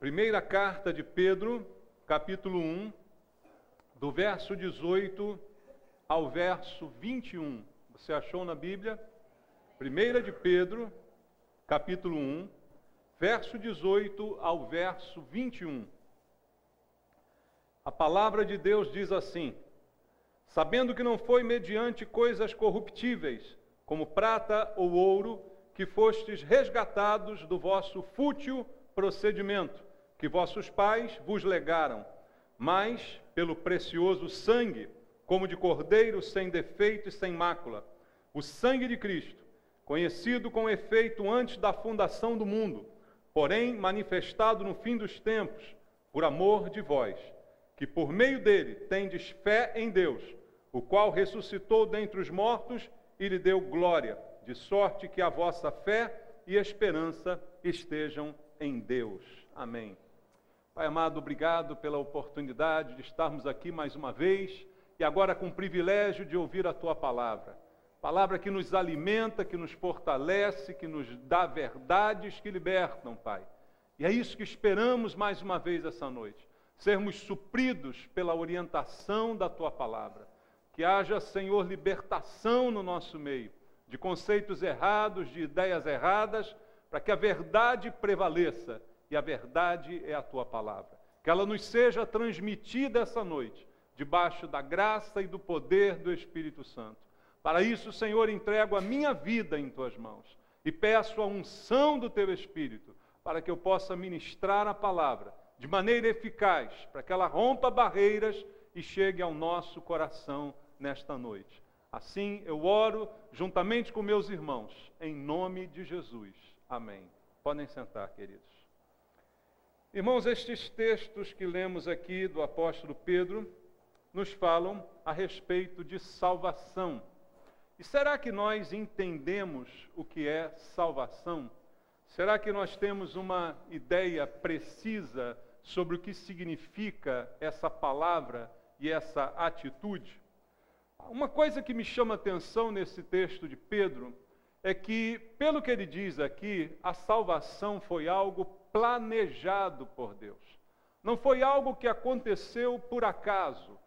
Primeira carta de Pedro, capítulo 1, do verso 18 ao verso 21. Você achou na Bíblia? Primeira de Pedro, capítulo 1, verso 18 ao verso 21. A palavra de Deus diz assim: sabendo que não foi mediante coisas corruptíveis, como prata ou ouro, que fostes resgatados do vosso fútil procedimento, que vossos pais vos legaram, mas pelo precioso sangue, como de cordeiro sem defeito e sem mácula, o sangue de Cristo, conhecido com efeito antes da fundação do mundo, porém manifestado no fim dos tempos, por amor de vós, que por meio dele tendes fé em Deus, o qual ressuscitou dentre os mortos e lhe deu glória, de sorte que a vossa fé e esperança estejam em Deus. Amém. Pai amado, obrigado pela oportunidade de estarmos aqui mais uma vez e agora com o privilégio de ouvir a Tua palavra. Palavra que nos alimenta, que nos fortalece, que nos dá verdades que libertam, Pai. E é isso que esperamos mais uma vez essa noite. Sermos supridos pela orientação da Tua palavra. Que haja, Senhor, libertação no nosso meio, de conceitos errados, de ideias erradas, para que a verdade prevaleça. E a verdade é a Tua palavra. Que ela nos seja transmitida essa noite, debaixo da graça e do poder do Espírito Santo. Para isso, Senhor, entrego a minha vida em Tuas mãos e peço a unção do Teu Espírito, para que eu possa ministrar a palavra de maneira eficaz, para que ela rompa barreiras e chegue ao nosso coração nesta noite. Assim eu oro juntamente com meus irmãos, em nome de Jesus. Amém. Podem sentar, queridos. Irmãos, estes textos que lemos aqui do apóstolo Pedro nos falam a respeito de salvação. E será que nós entendemos o que é salvação? Será que nós temos uma ideia precisa sobre o que significa essa palavra e essa atitude? Uma coisa que me chama a atenção nesse texto de Pedro é que, pelo que ele diz aqui, a salvação foi algo planejado por Deus. Não foi algo que aconteceu por acaso.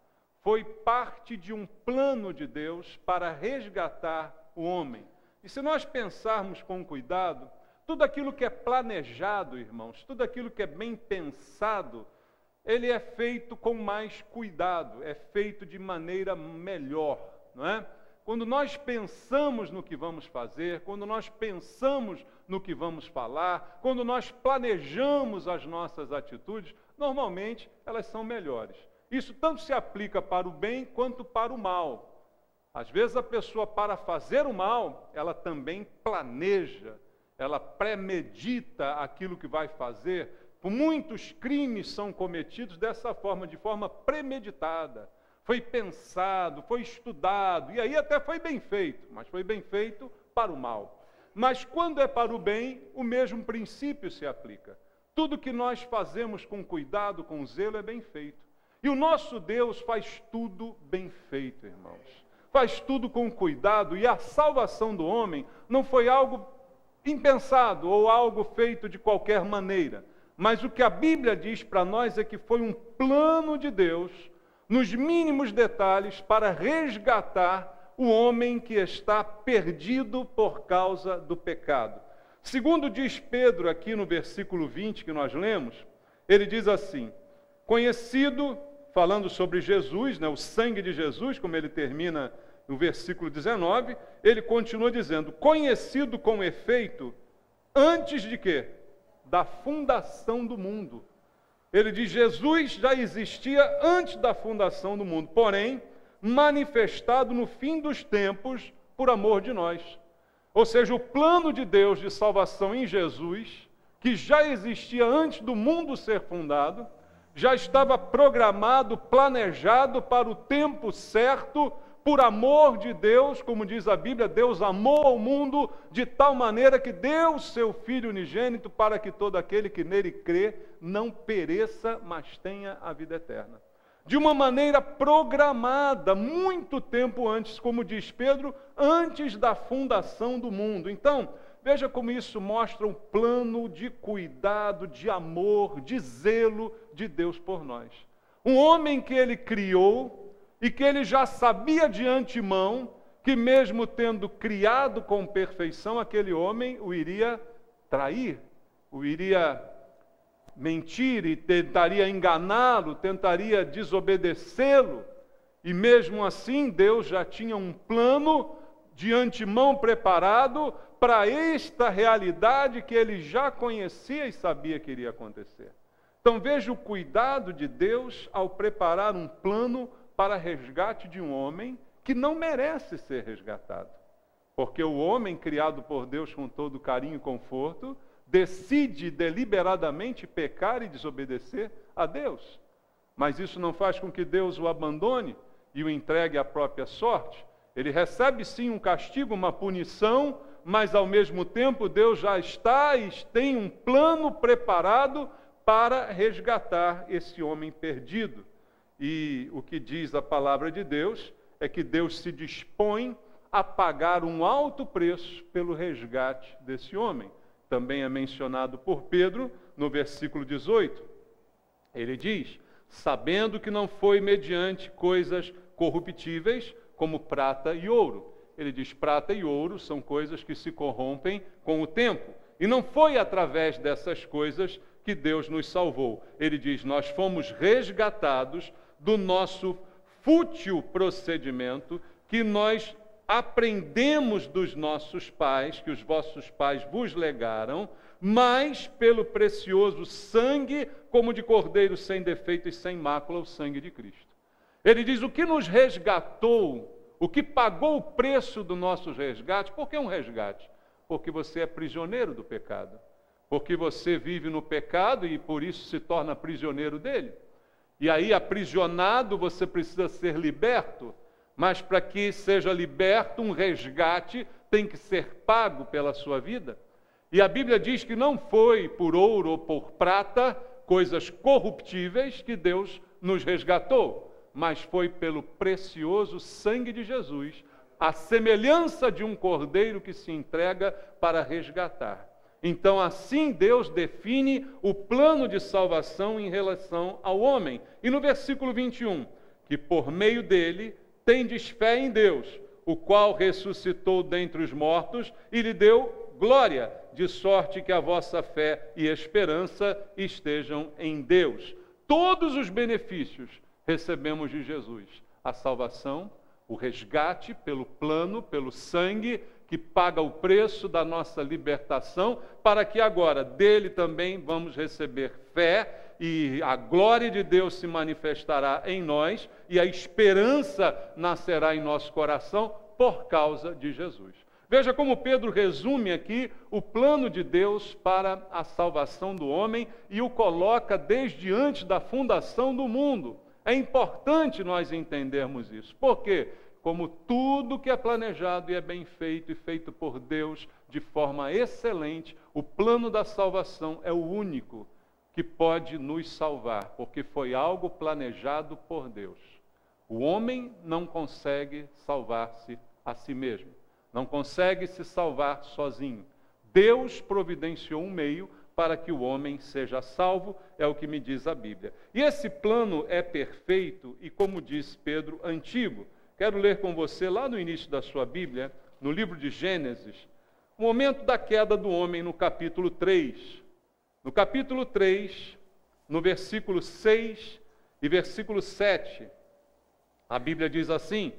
Foi parte de um plano de Deus para resgatar o homem. E se nós pensarmos com cuidado, tudo aquilo que é planejado, irmãos, tudo aquilo que é bem pensado, ele é feito com mais cuidado, é feito de maneira melhor, não é? Quando nós pensamos no que vamos fazer, quando nós pensamos no que vamos falar, quando nós planejamos as nossas atitudes, normalmente elas são melhores. Isso tanto se aplica para o bem quanto para o mal. Às vezes a pessoa, para fazer o mal, ela também planeja, ela premedita aquilo que vai fazer. Muitos crimes são cometidos dessa forma, de forma premeditada. Foi pensado, foi estudado, e aí até foi bem feito, mas foi bem feito para o mal. Mas quando é para o bem, o mesmo princípio se aplica. Tudo que nós fazemos com cuidado, com zelo, é bem feito. E o nosso Deus faz tudo bem feito, irmãos. Faz tudo com cuidado, e a salvação do homem não foi algo impensado ou algo feito de qualquer maneira. Mas o que a Bíblia diz para nós é que foi um plano de Deus, nos mínimos detalhes, para resgatar o homem que está perdido por causa do pecado. Segundo diz Pedro aqui no versículo 20 que nós lemos, ele diz assim: conhecido, falando sobre Jesus, o sangue de Jesus, como ele termina no versículo 19, ele continua dizendo, conhecido com efeito, antes de quê? Da fundação do mundo. Ele diz, Jesus já existia antes da fundação do mundo, porém, manifestado no fim dos tempos por amor de nós. Ou seja, o plano de Deus de salvação em Jesus, que já existia antes do mundo ser fundado, já estava programado, planejado para o tempo certo, por amor de Deus, como diz a Bíblia, Deus amou ao mundo de tal maneira que deu seu Filho unigênito para que todo aquele que nele crê não pereça, mas tenha a vida eterna. De uma maneira programada, muito tempo antes, como diz Pedro, antes da fundação do mundo. Então, Veja como isso mostra um plano de cuidado, de amor, de zelo de Deus por nós. Um homem que ele criou e que ele já sabia de antemão que mesmo tendo criado com perfeição, aquele homem o iria trair, o iria mentir e tentaria enganá-lo, tentaria desobedecê-lo. E mesmo assim, Deus já tinha um plano de antemão preparado para esta realidade que ele já conhecia e sabia que iria acontecer. Então veja o cuidado de Deus ao preparar um plano para resgate de um homem que não merece ser resgatado. Porque o homem, criado por Deus com todo carinho e conforto, decide deliberadamente pecar e desobedecer a Deus. Mas isso não faz com que Deus o abandone e o entregue à própria sorte. Ele recebe sim um castigo, uma punição, mas ao mesmo tempo Deus já está e tem um plano preparado para resgatar esse homem perdido. E o que diz a palavra de Deus é que Deus se dispõe a pagar um alto preço pelo resgate desse homem. Também é mencionado por Pedro no versículo 18. Ele diz: sabendo que não foi mediante coisas corruptíveis, como prata e ouro. Ele diz: prata e ouro são coisas que se corrompem com o tempo. E não foi através dessas coisas que Deus nos salvou. Ele diz: nós fomos resgatados do nosso fútil procedimento que nós aprendemos dos nossos pais, que os vossos pais vos legaram, mas pelo precioso sangue, como de cordeiro sem defeito e sem mácula, o sangue de Cristo. Ele diz: o que nos resgatou, o que pagou o preço do nosso resgate. Por que um resgate? Porque você é prisioneiro do pecado. Porque você vive no pecado e por isso se torna prisioneiro dele. E aí, aprisionado, você precisa ser liberto. Mas para que seja liberto, um resgate tem que ser pago pela sua vida. E a Bíblia diz que não foi por ouro ou por prata, coisas corruptíveis, que Deus nos resgatou, mas foi pelo precioso sangue de Jesus, a semelhança de um cordeiro que se entrega para resgatar. Então, assim Deus define o plano de salvação em relação ao homem. E no versículo 21, que por meio dele tendes fé em Deus, o qual ressuscitou dentre os mortos e lhe deu glória, de sorte que a vossa fé e esperança estejam em Deus. Todos os benefícios recebemos de Jesus: a salvação, o resgate pelo plano, pelo sangue, que paga o preço da nossa libertação, para que agora dele também vamos receber fé, e a glória de Deus se manifestará em nós, e a esperança nascerá em nosso coração por causa de Jesus. Veja como Pedro resume aqui o plano de Deus para a salvação do homem e o coloca desde antes da fundação do mundo. É importante nós entendermos isso. Por quê? Como tudo que é planejado e é bem feito e feito por Deus de forma excelente, o plano da salvação é o único que pode nos salvar, porque foi algo planejado por Deus. O homem não consegue salvar-se a si mesmo, não consegue se salvar sozinho. Deus providenciou um meio para que o homem seja salvo, é o que me diz a Bíblia. E esse plano é perfeito e, como diz Pedro, antigo. Quero ler com você lá no início da sua Bíblia, no livro de Gênesis, o momento da queda do homem no capítulo 3. No capítulo 3, no versículo 6 e versículo 7, a Bíblia diz assim: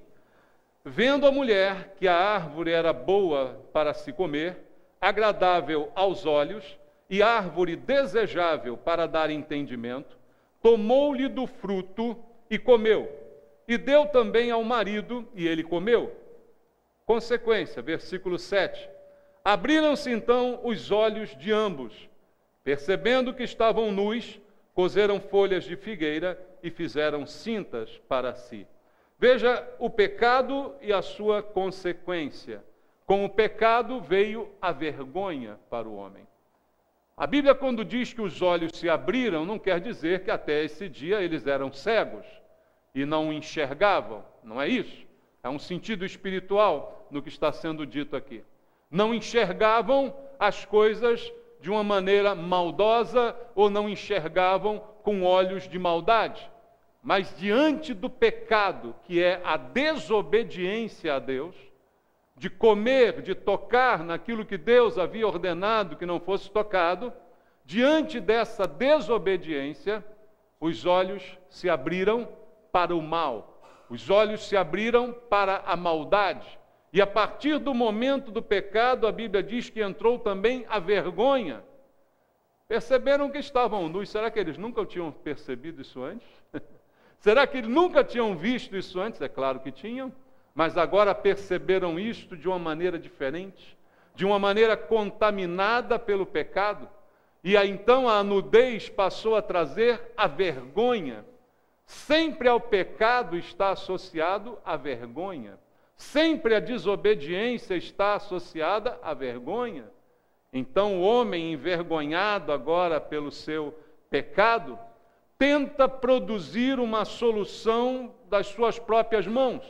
vendo a mulher que a árvore era boa para se comer, agradável aos olhos, e árvore desejável para dar entendimento, tomou-lhe do fruto e comeu, e deu também ao marido, e ele comeu. Consequência, versículo 7. Abriram-se então os olhos de ambos, percebendo que estavam nus, coseram folhas de figueira e fizeram cintas para si. Veja o pecado e a sua consequência. Com o pecado veio a vergonha para o homem. A Bíblia, quando diz que os olhos se abriram, não quer dizer que até esse dia eles eram cegos e não enxergavam. Não é isso. É um sentido espiritual no que está sendo dito aqui. não enxergavam as coisas de uma maneira maldosa ou não enxergavam com olhos de maldade. Mas diante do pecado, que é a desobediência a Deus, de comer, de tocar naquilo que Deus havia ordenado que não fosse tocado, diante dessa desobediência, os olhos se abriram para o mal, os olhos se abriram para a maldade. E a partir do momento do pecado, a Bíblia diz que entrou também a vergonha. Perceberam que estavam nus. Será que eles nunca tinham percebido isso antes? Será que eles nunca tinham visto isso antes? É claro que tinham, mas agora perceberam isto de uma maneira diferente, de uma maneira contaminada pelo pecado. E aí, então a nudez passou a trazer a vergonha. Sempre ao pecado está associado a vergonha. Sempre a desobediência está associada à vergonha. Então o homem envergonhado agora pelo seu pecado, tenta produzir uma solução das suas próprias mãos.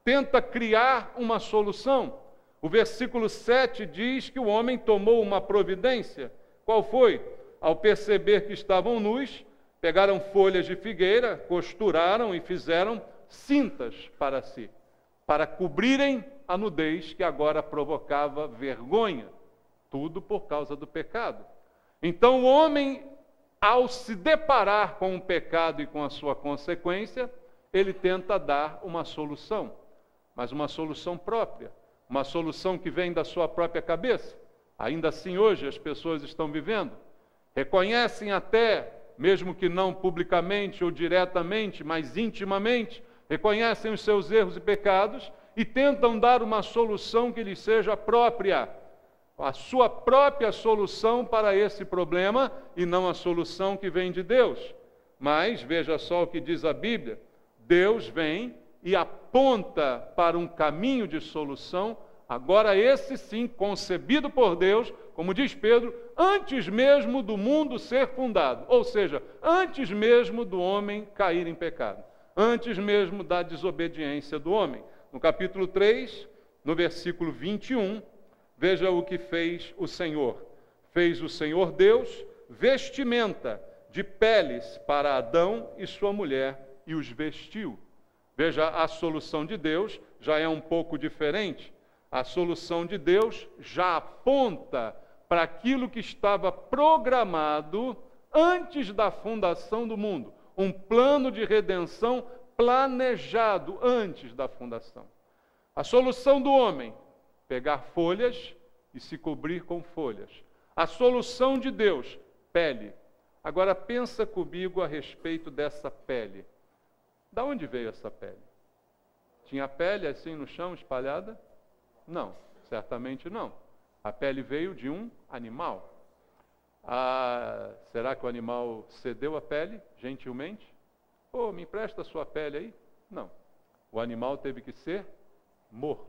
Tenta criar uma solução. O versículo 7 diz que o homem tomou uma providência. Qual foi? Ao perceber que estavam nus, pegaram folhas de figueira, costuraram e fizeram cintas para si, para cobrirem a nudez que agora provocava vergonha. Tudo por causa do pecado. Então o homem, ao se deparar com o pecado e com a sua consequência, ele tenta dar uma solução, mas uma solução própria, uma solução que vem da sua própria cabeça. Ainda assim hoje as pessoas estão vivendo, reconhecem até, mesmo que não publicamente ou diretamente, mas intimamente, reconhecem os seus erros e pecados e tentam dar uma solução que lhes seja própria, a sua própria solução para esse problema e não a solução que vem de Deus. Mas veja só o que diz a Bíblia: Deus vem e aponta para um caminho de solução, agora esse sim, concebido por Deus, como diz Pedro, antes mesmo do mundo ser fundado, ou seja, antes mesmo do homem cair em pecado, antes mesmo da desobediência do homem. No capítulo 3, no versículo 21, veja o que fez o Senhor. Fez o Senhor Deus vestimenta de peles para Adão e sua mulher e os vestiu. Veja, a solução de Deus já é um pouco diferente. A solução de Deus já aponta para aquilo que estava programado antes da fundação do mundo. Um plano de redenção planejado antes da fundação. A solução do homem: pegar folhas e se cobrir com folhas. A solução de Deus: pele. Agora pensa comigo a respeito dessa pele. Da onde veio essa pele? Tinha pele assim no chão espalhada? Não, certamente não. A pele veio de um animal. Será que o animal cedeu a pele gentilmente? Me empresta a sua pele aí? Não. O animal teve que ser morto.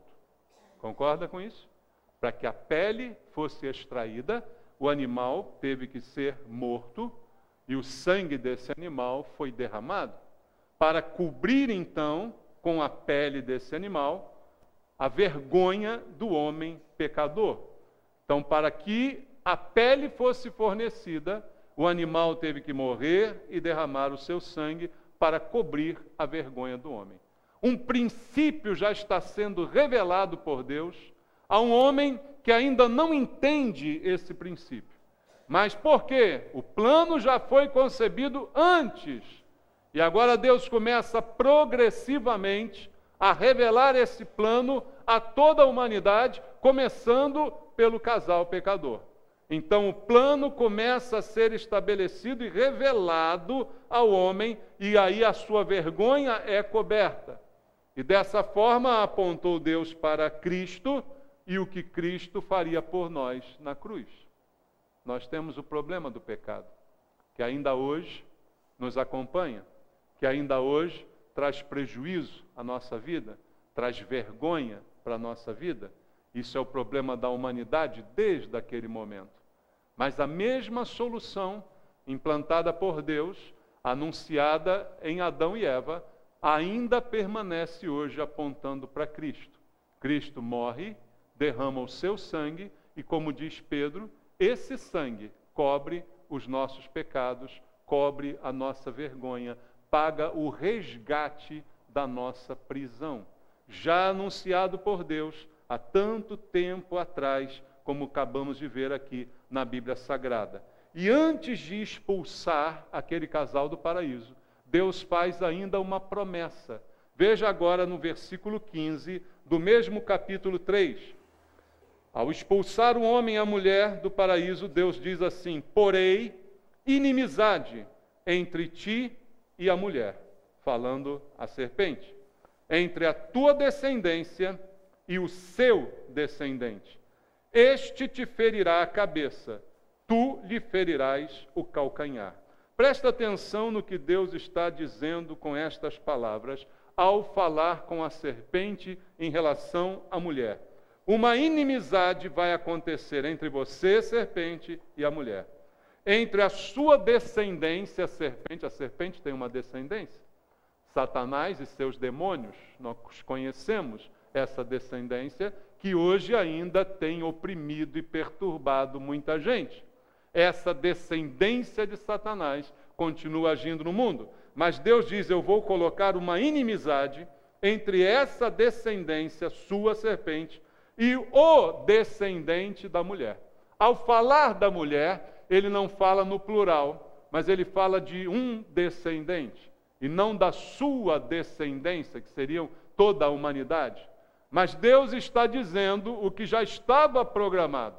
Concorda com isso? Para que a pele fosse extraída, o animal teve que ser morto e o sangue desse animal foi derramado, para cobrir então com a pele desse animal a vergonha do homem pecador. Então, para que a pele fosse fornecida, o animal teve que morrer e derramar o seu sangue para cobrir a vergonha do homem. Um princípio já está sendo revelado por Deus a um homem que ainda não entende esse princípio. Mas por quê? O plano já foi concebido antes. E agora Deus começa progressivamente a revelar esse plano a toda a humanidade, começando pelo casal pecador. Então o plano começa a ser estabelecido e revelado ao homem, e aí a sua vergonha é coberta. E dessa forma apontou Deus para Cristo e o que Cristo faria por nós na cruz. Nós temos o problema do pecado, que ainda hoje nos acompanha, que ainda hoje traz prejuízo à nossa vida, traz vergonha para a nossa vida. Isso é o problema da humanidade desde aquele momento. Mas a mesma solução implantada por Deus, anunciada em Adão e Eva, ainda permanece hoje apontando para Cristo. Cristo morre, derrama o seu sangue e, como diz Pedro, esse sangue cobre os nossos pecados, cobre a nossa vergonha, paga o resgate da nossa prisão, já anunciado por Deus há tanto tempo atrás, como acabamos de ver aqui na Bíblia Sagrada. E antes de expulsar aquele casal do paraíso, Deus faz ainda uma promessa. Veja agora no versículo 15 do mesmo capítulo 3. Ao expulsar o homem e a mulher do paraíso, Deus diz assim: porém, inimizade entre ti e a mulher, falando a serpente, entre a tua descendência e o seu descendente. Este te ferirá a cabeça, tu lhe ferirás o calcanhar. Presta atenção no que Deus está dizendo com estas palavras, ao falar com a serpente em relação à mulher. Uma inimizade vai acontecer entre você, serpente, e a mulher. Entre a sua descendência, a serpente tem uma descendência. Satanás e seus demônios, nós conhecemos essa descendência que hoje ainda tem oprimido e perturbado muita gente. Essa descendência de Satanás continua agindo no mundo. Mas Deus diz: eu vou colocar uma inimizade entre essa descendência, sua serpente, e o descendente da mulher. Ao falar da mulher, ele não fala no plural, mas ele fala de um descendente, e não da sua descendência, que seriam toda a humanidade. Mas Deus está dizendo o que já estava programado,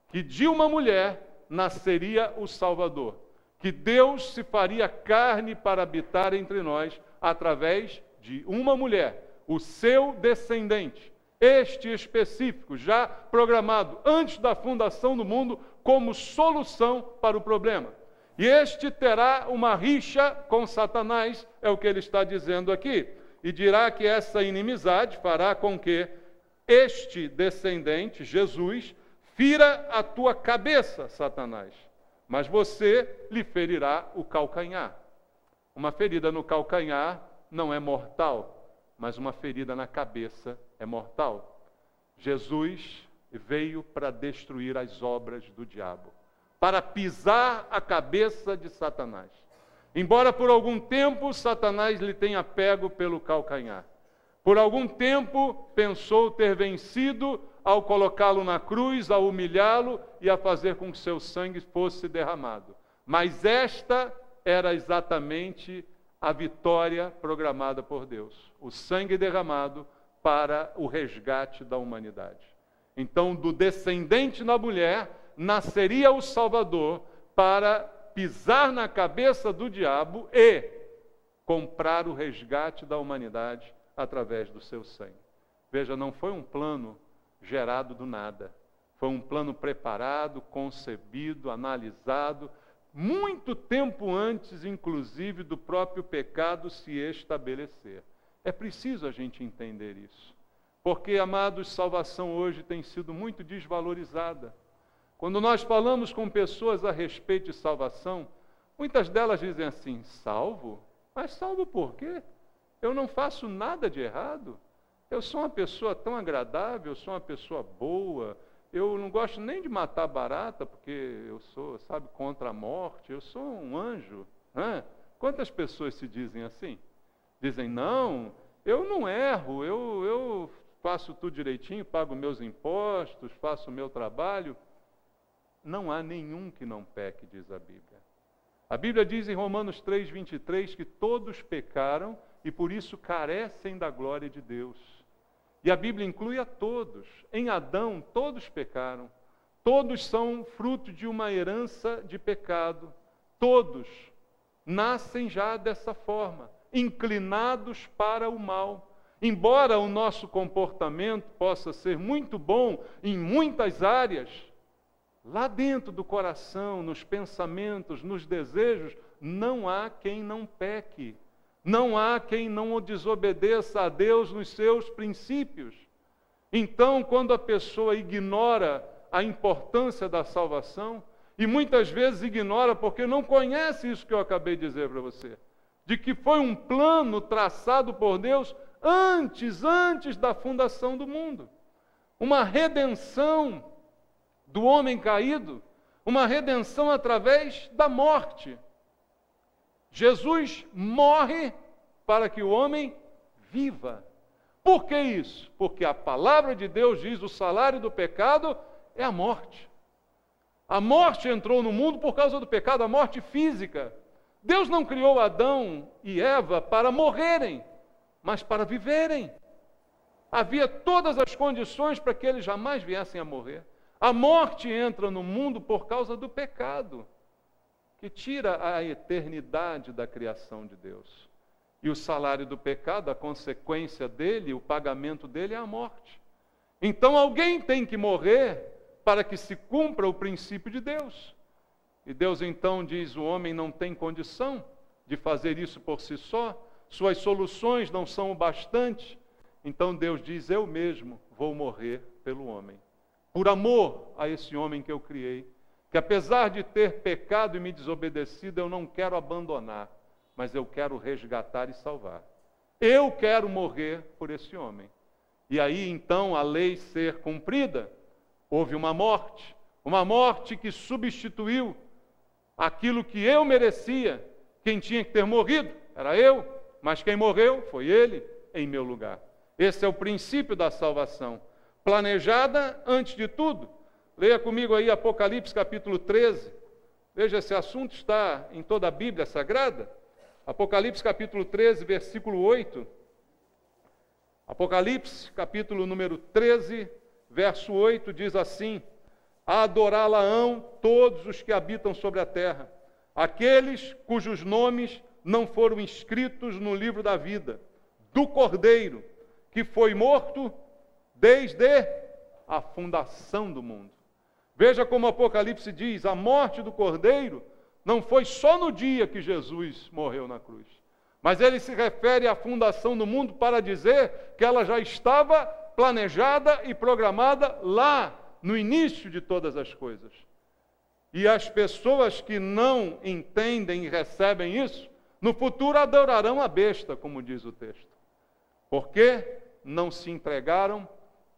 que de uma mulher nasceria o Salvador, que Deus se faria carne para habitar entre nós através de uma mulher, o seu descendente, este específico, já programado antes da fundação do mundo como solução para o problema. E este terá uma rixa com Satanás, é o que ele está dizendo aqui. E dirá que essa inimizade fará com que este descendente, Jesus, fira a tua cabeça, Satanás, mas você lhe ferirá o calcanhar. Uma ferida no calcanhar não é mortal, mas uma ferida na cabeça é mortal. Jesus veio para destruir as obras do diabo, para pisar a cabeça de Satanás. Embora por algum tempo Satanás lhe tenha pego pelo calcanhar. Por algum tempo pensou ter vencido ao colocá-lo na cruz, a humilhá-lo e a fazer com que seu sangue fosse derramado. Mas esta era exatamente a vitória programada por Deus. O sangue derramado para o resgate da humanidade. Então, do descendente da mulher, nasceria o Salvador para pisar na cabeça do diabo e comprar o resgate da humanidade através do seu sangue. Veja, não foi um plano gerado do nada. Foi um plano preparado, concebido, analisado, muito tempo antes, inclusive, do próprio pecado se estabelecer. É preciso a gente entender isso. Porque, amados, salvação hoje tem sido muito desvalorizada. Quando nós falamos com pessoas a respeito de salvação, muitas delas dizem assim: salvo? Mas salvo por quê? Eu não faço nada de errado. Eu sou uma pessoa tão agradável, eu sou uma pessoa boa, eu não gosto nem de matar barata, porque eu sou, sabe, contra a morte, eu sou um anjo. Quantas pessoas se dizem assim? Dizem: não, eu não erro, eu faço tudo direitinho, pago meus impostos, faço o meu trabalho. Não há nenhum que não peque, diz a Bíblia. A Bíblia diz em Romanos 3:23 que todos pecaram e por isso carecem da glória de Deus. E a Bíblia inclui a todos. Em Adão, todos pecaram. Todos são fruto de uma herança de pecado. Todos nascem já dessa forma, inclinados para o mal. Embora o nosso comportamento possa ser muito bom em muitas áreas, lá dentro do coração, nos pensamentos, nos desejos, não há quem não peque. Não há quem não desobedeça a Deus nos seus princípios. Então, quando a pessoa ignora a importância da salvação, e muitas vezes ignora porque não conhece isso que eu acabei de dizer para você, de que foi um plano traçado por Deus antes da fundação do mundo. uma redenção do homem caído, uma redenção através da morte. Jesus morre para que o homem viva. Por que isso? Porque a palavra de Deus diz: o salário do pecado é a morte. A morte entrou no mundo por causa do pecado, a morte física. Deus não criou Adão e Eva para morrerem, mas para viverem. Havia todas as condições para que eles jamais viessem a morrer. A morte entra no mundo por causa do pecado, que tira a eternidade da criação de Deus. E o salário do pecado, a consequência dele, o pagamento dele é a morte. Então alguém tem que morrer para que se cumpra o princípio de Deus. E Deus então diz: o homem não tem condição de fazer isso por si só, suas soluções não são o bastante. Então Deus diz: eu mesmo vou morrer pelo homem, por amor a esse homem que eu criei, que apesar de ter pecado e me desobedecido, eu não quero abandonar, mas eu quero resgatar e salvar. Eu quero morrer por esse homem. E aí então a lei ser cumprida, houve uma morte que substituiu aquilo que eu merecia. Quem tinha que ter morrido era eu, mas quem morreu foi ele em meu lugar. Esse é o princípio da salvação, planejada antes de tudo. Leia comigo aí Apocalipse capítulo 13. Veja, esse assunto está em toda a Bíblia Sagrada. Apocalipse capítulo 13, versículo 8. Apocalipse capítulo número 13, verso 8, diz assim: adorá-la-ão todos os que habitam sobre a terra, aqueles cujos nomes não foram inscritos no livro da vida, do Cordeiro, que foi morto desde a fundação do mundo. Veja como o Apocalipse diz: a morte do Cordeiro não foi só no dia que Jesus morreu na cruz, mas ele se refere à fundação do mundo para dizer que ela já estava planejada e programada lá no início de todas as coisas. E as pessoas que não entendem e recebem isso, no futuro adorarão a besta, como diz o texto. Porque não se entregaram,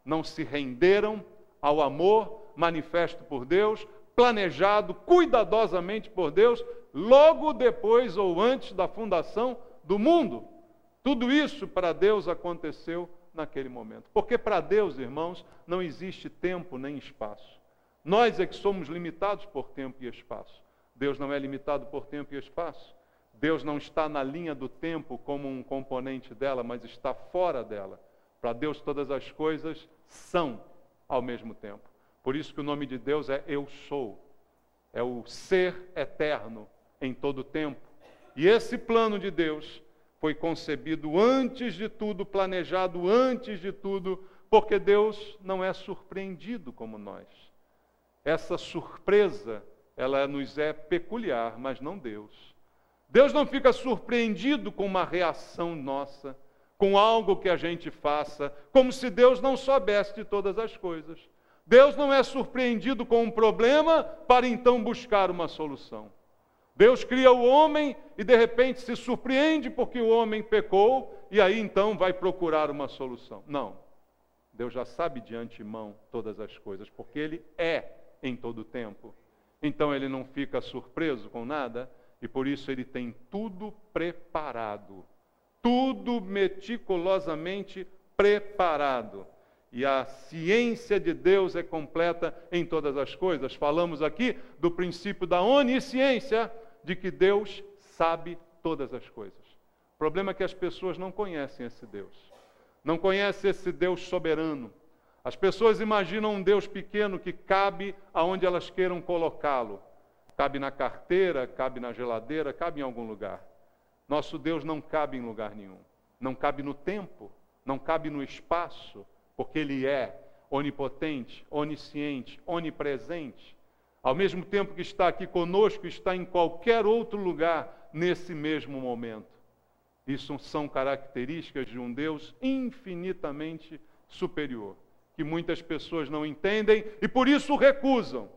não se renderam ao amor manifesto por Deus, planejado cuidadosamente por Deus, logo depois ou antes da fundação do mundo. Tudo isso para Deus aconteceu naquele momento. Porque para Deus, irmãos, não existe tempo nem espaço. Nós é que somos limitados por tempo e espaço. Deus não é limitado por tempo e espaço. Deus não está na linha do tempo como um componente dela, mas está fora dela. Para Deus todas as coisas são ao mesmo tempo. Por isso que o nome de Deus é Eu Sou. É o ser eterno em todo o tempo. E esse plano de Deus foi concebido antes de tudo, planejado antes de tudo, porque Deus não é surpreendido como nós. Essa surpresa, ela nos é peculiar, mas não Deus. Deus não fica surpreendido com uma reação nossa, com algo que a gente faça, como se Deus não soubesse de todas as coisas. Deus não é surpreendido com um problema para então buscar uma solução. Deus cria o homem e de repente se surpreende porque o homem pecou e aí então vai procurar uma solução. Não. Deus já sabe de antemão todas as coisas, porque Ele é em todo o tempo. Então Ele não fica surpreso com nada e por isso Ele tem tudo preparado. Tudo meticulosamente preparado. E a ciência de Deus é completa em todas as coisas. Falamos aqui do princípio da onisciência, de que Deus sabe todas as coisas. O problema é que as pessoas não conhecem esse Deus. Não conhecem esse Deus soberano. As pessoas imaginam um Deus pequeno que cabe aonde elas queiram colocá-lo. Cabe na carteira, cabe na geladeira, cabe em algum lugar. Nosso Deus não cabe em lugar nenhum. Não cabe no tempo, não cabe no espaço, porque Ele é onipotente, onisciente, onipresente. Ao mesmo tempo que está aqui conosco, está em qualquer outro lugar nesse mesmo momento. Isso são características de um Deus infinitamente superior, que muitas pessoas não entendem e por isso recusam.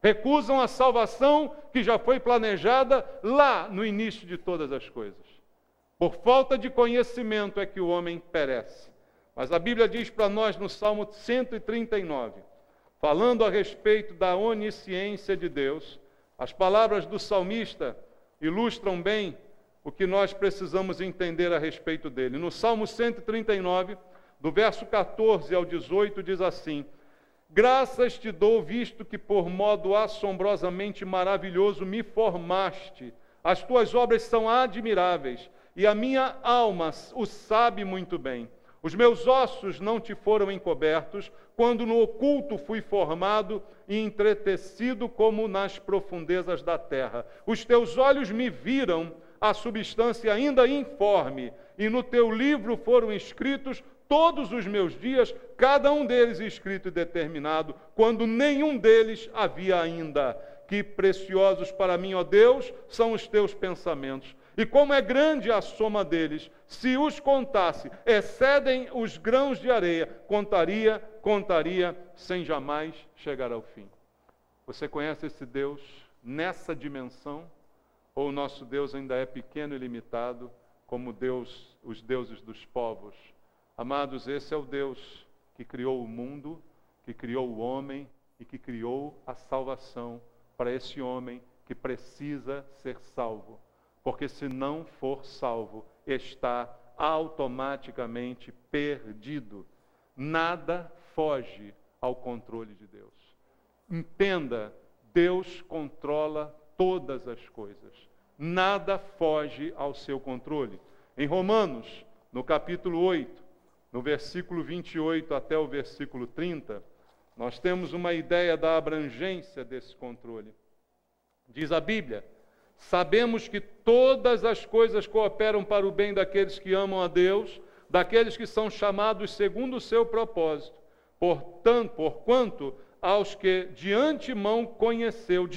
Recusam a salvação que já foi planejada lá no início de todas as coisas. Por falta de conhecimento é que o homem perece. Mas a Bíblia diz para nós no Salmo 139, falando a respeito da onisciência de Deus, as palavras do salmista ilustram bem o que nós precisamos entender a respeito dele. No Salmo 139, do verso 14 ao 18, diz assim: graças te dou, visto que por modo assombrosamente maravilhoso me formaste. As tuas obras são admiráveis, e a minha alma o sabe muito bem. Os meus ossos não te foram encobertos, quando no oculto fui formado e entretecido como nas profundezas da terra. Os teus olhos me viram a substância ainda informe, e no teu livro foram escritos todos os meus dias, cada um deles escrito e determinado, quando nenhum deles havia ainda. Que preciosos para mim, ó Deus, são os teus pensamentos. E como é grande a soma deles, se os contasse, excedem os grãos de areia, contaria, sem jamais chegar ao fim. Você conhece esse Deus nessa dimensão? Ou o nosso Deus ainda é pequeno e limitado, como os deuses dos povos? Amados, esse é o Deus que criou o mundo, que criou o homem e que criou a salvação para esse homem que precisa ser salvo. Porque se não for salvo, está automaticamente perdido. Nada foge ao controle de Deus. Entenda, Deus controla todas as coisas. Nada foge ao seu controle. Em Romanos, no capítulo 8, no versículo 28 até o versículo 30, nós temos uma ideia da abrangência desse controle. Diz a Bíblia: sabemos que todas as coisas cooperam para o bem daqueles que amam a Deus, daqueles que são chamados segundo o seu propósito. Porquanto aos que de antemão conheceu,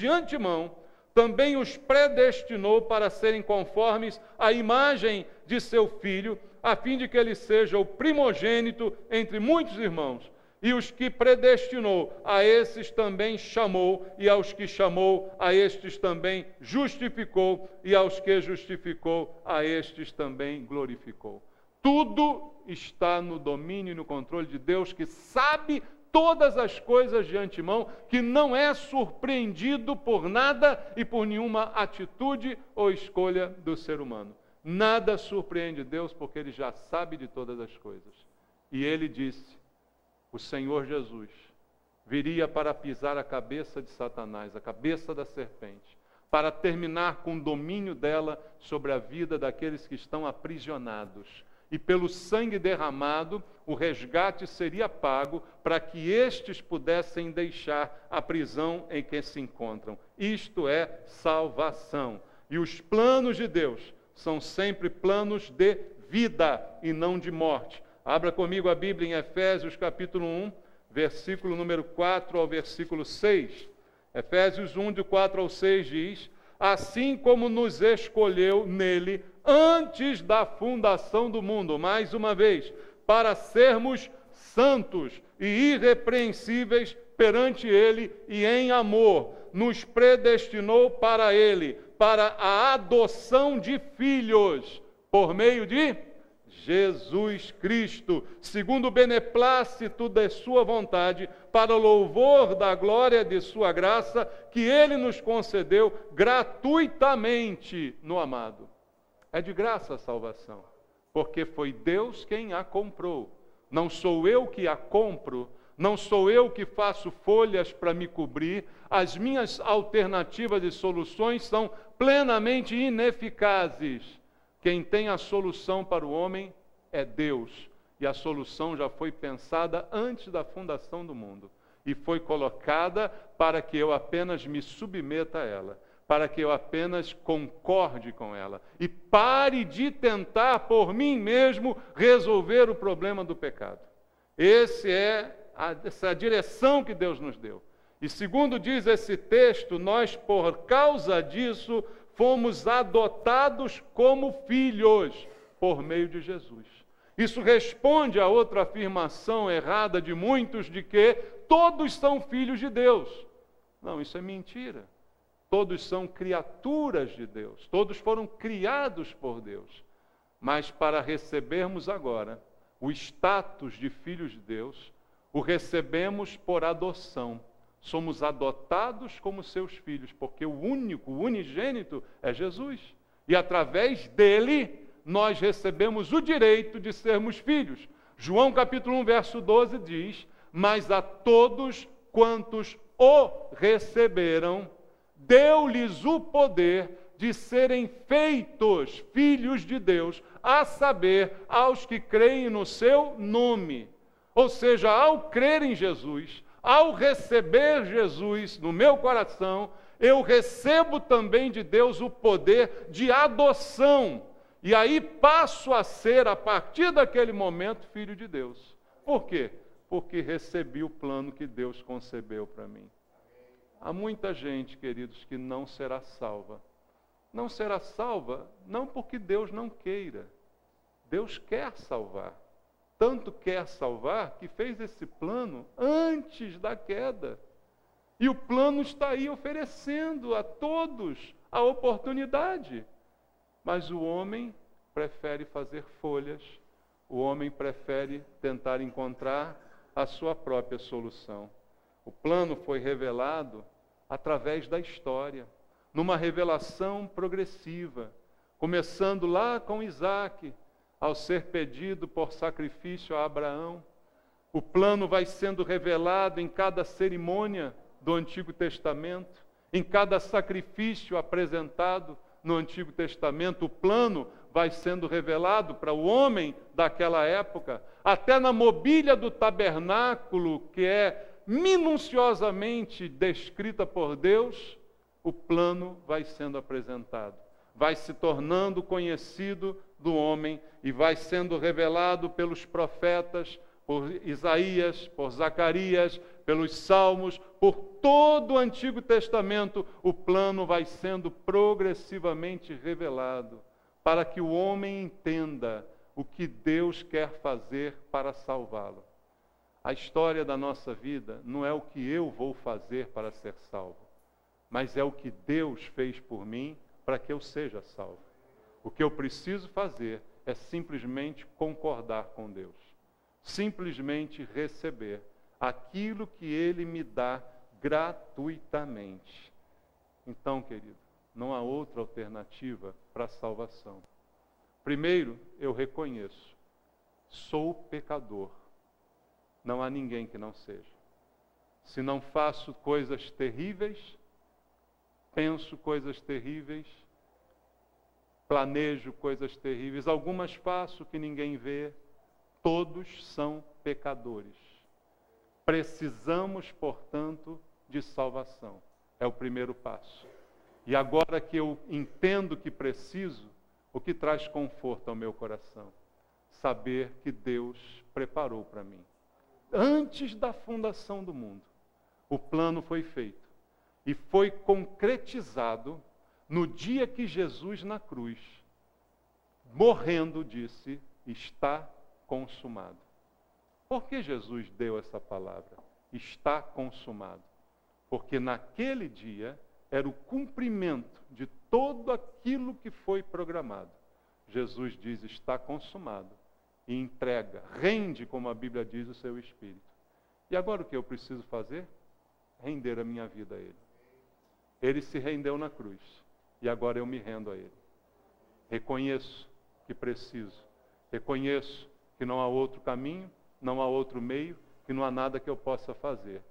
também os predestinou para serem conformes à imagem de seu Filho, a fim de que ele seja o primogênito entre muitos irmãos. E os que predestinou, a esses também chamou, e aos que chamou, a estes também justificou, e aos que justificou, a estes também glorificou. Tudo está no domínio e no controle de Deus, que sabe todas as coisas de antemão, que não é surpreendido por nada e por nenhuma atitude ou escolha do ser humano. Nada surpreende Deus, porque Ele já sabe de todas as coisas. E Ele disse: o Senhor Jesus viria para pisar a cabeça de Satanás, a cabeça da serpente, para terminar com o domínio dela sobre a vida daqueles que estão aprisionados. E pelo sangue derramado, o resgate seria pago para que estes pudessem deixar a prisão em que se encontram. Isto é salvação. E os planos de Deus são sempre planos de vida e não de morte. Abra comigo a Bíblia em Efésios capítulo 1, versículo número 4 ao versículo 6. Efésios 1, de 4 ao 6 diz: assim como nos escolheu nele antes da fundação do mundo, mais uma vez, para sermos santos e irrepreensíveis perante ele e em amor, nos predestinou para ele, para a adoção de filhos, por meio de Jesus Cristo, segundo o beneplácito de sua vontade, para o louvor da glória de sua graça, que ele nos concedeu gratuitamente no amado. É de graça a salvação, porque foi Deus quem a comprou. Não sou eu que a compro, não sou eu que faço folhas para me cobrir. As minhas alternativas e soluções são plenamente ineficazes. Quem tem a solução para o homem é Deus. E a solução já foi pensada antes da fundação do mundo. E foi colocada para que eu apenas me submeta a ela, para que eu apenas concorde com ela e pare de tentar por mim mesmo resolver o problema do pecado. Essa é a direção que Deus nos deu. E segundo diz esse texto, nós por causa disso fomos adotados como filhos por meio de Jesus. Isso responde a outra afirmação errada de muitos de que todos são filhos de Deus. Não, isso é mentira. Todos são criaturas de Deus, todos foram criados por Deus. Mas para recebermos agora o status de filhos de Deus, o recebemos por adoção. Somos adotados como seus filhos, porque o unigênito é Jesus. E através dele, nós recebemos o direito de sermos filhos. João capítulo 1, verso 12 diz: mas a todos quantos o receberam, deu-lhes o poder de serem feitos filhos de Deus, a saber, aos que creem no seu nome. Ou seja, ao crer em Jesus, ao receber Jesus no meu coração, eu recebo também de Deus o poder de adoção. E aí passo a ser, a partir daquele momento, filho de Deus. Por quê? Porque recebi o plano que Deus concebeu para mim. Há muita gente, queridos, que não será salva. Não será salva não porque Deus não queira. Deus quer salvar. Tanto quer salvar que fez esse plano antes da queda. E o plano está aí oferecendo a todos a oportunidade. Mas o homem prefere fazer folhas, o homem prefere tentar encontrar a sua própria solução. O plano foi revelado através da história, numa revelação progressiva, começando lá com Isaac, ao ser pedido por sacrifício a Abraão. O plano vai sendo revelado em cada cerimônia do Antigo Testamento, em cada sacrifício apresentado no Antigo Testamento. O plano vai sendo revelado para o homem daquela época, até na mobília do tabernáculo, que é minuciosamente descrita por Deus. O plano vai sendo apresentado, vai se tornando conhecido do homem e vai sendo revelado pelos profetas, por Isaías, por Zacarias, pelos Salmos, por todo o Antigo Testamento. O plano vai sendo progressivamente revelado para que o homem entenda o que Deus quer fazer para salvá-lo. A história da nossa vida não é o que eu vou fazer para ser salvo, mas é o que Deus fez por mim para que eu seja salvo. O que eu preciso fazer é simplesmente concordar com Deus, simplesmente receber aquilo que Ele me dá gratuitamente. Então, querido, não há outra alternativa para a salvação. Primeiro, eu reconheço, sou pecador. Não há ninguém que não seja. Se não faço coisas terríveis, penso coisas terríveis, planejo coisas terríveis, algumas faço que ninguém vê, todos são pecadores. Precisamos, portanto, de salvação. É o primeiro passo. E agora que eu entendo que preciso, o que traz conforto ao meu coração? Saber que Deus preparou para mim. Antes da fundação do mundo, o plano foi feito e foi concretizado no dia que Jesus na cruz, morrendo, disse: está consumado. Por que Jesus deu essa palavra? Está consumado. Porque naquele dia era o cumprimento de tudo aquilo que foi programado. Jesus diz: está consumado. E entrega, rende, como a Bíblia diz, o seu espírito. E agora o que eu preciso fazer? Render a minha vida a Ele. Ele se rendeu na cruz. E agora eu me rendo a Ele. Reconheço que preciso. Reconheço que não há outro caminho, não há outro meio, que não há nada que eu possa fazer.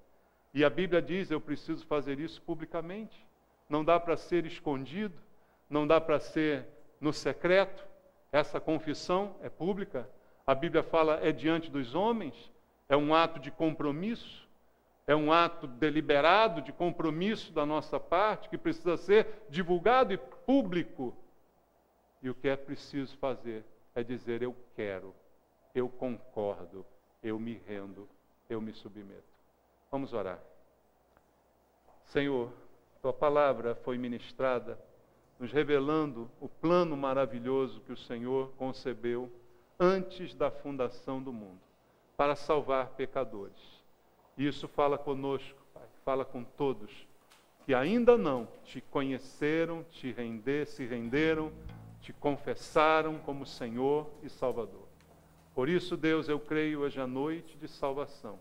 E a Bíblia diz: eu preciso fazer isso publicamente. Não dá para ser escondido, não dá para ser no secreto. Essa confissão é pública. A Bíblia fala, é diante dos homens, é um ato de compromisso, é um ato deliberado de compromisso da nossa parte, que precisa ser divulgado e público. E o que é preciso fazer é dizer: eu quero, eu concordo, eu me rendo, eu me submeto. Vamos orar. Senhor, Tua palavra foi ministrada, nos revelando o plano maravilhoso que o Senhor concebeu antes da fundação do mundo, para salvar pecadores. E isso fala conosco, Pai, fala com todos que ainda não Te conheceram, se renderam, Te confessaram como Senhor e Salvador. Por isso, Deus, eu creio hoje à noite de salvação.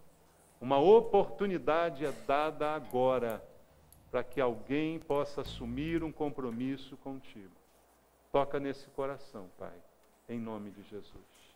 Uma oportunidade é dada agora para que alguém possa assumir um compromisso contigo. Toca nesse coração, Pai, em nome de Jesus.